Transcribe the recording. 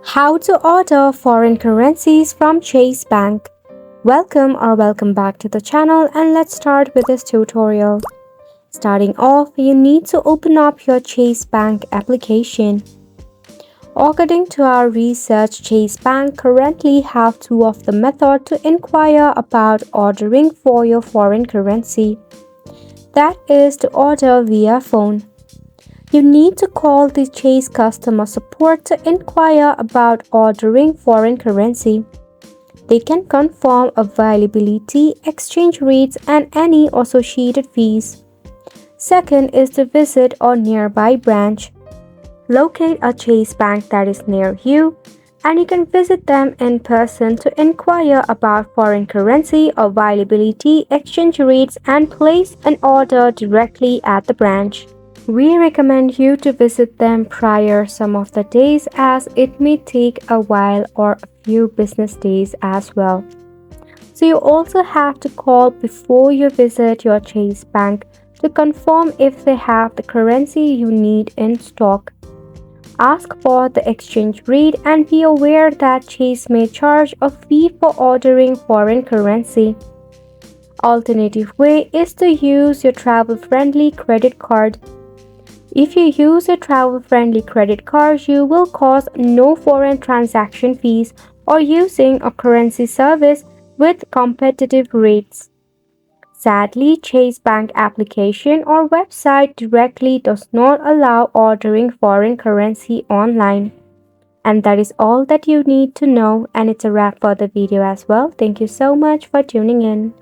How to order foreign currencies from Chase Bank. Welcome back to the channel, and let's start with this tutorial. Starting off, you need to open up your Chase Bank application. According to our research, Chase Bank currently have two of the methods to inquire about ordering for your foreign currency. That is to order via phone. You need to call the Chase customer support to inquire about ordering foreign currency. They can confirm availability, exchange rates, and any associated fees. Second is to visit a nearby branch. Locate a Chase Bank that is near you, and you can visit them in person to inquire about foreign currency availability, exchange rates, and place an order directly at the branch. We recommend you to visit them prior some of the days, as it may take a while or a few business days as well. So you also have to call before you visit your Chase Bank to confirm if they have the currency you need in stock. Ask for the exchange rate and be aware that Chase may charge a fee for ordering foreign currency. Alternative way is to use your travel-friendly credit card. If you use a travel-friendly credit card, you will cost no foreign transaction fees or using a currency service with competitive rates. Sadly, Chase Bank application or website directly does not allow ordering foreign currency online. And that is all that you need to know, and it's a wrap for the video as well. Thank you so much for tuning in.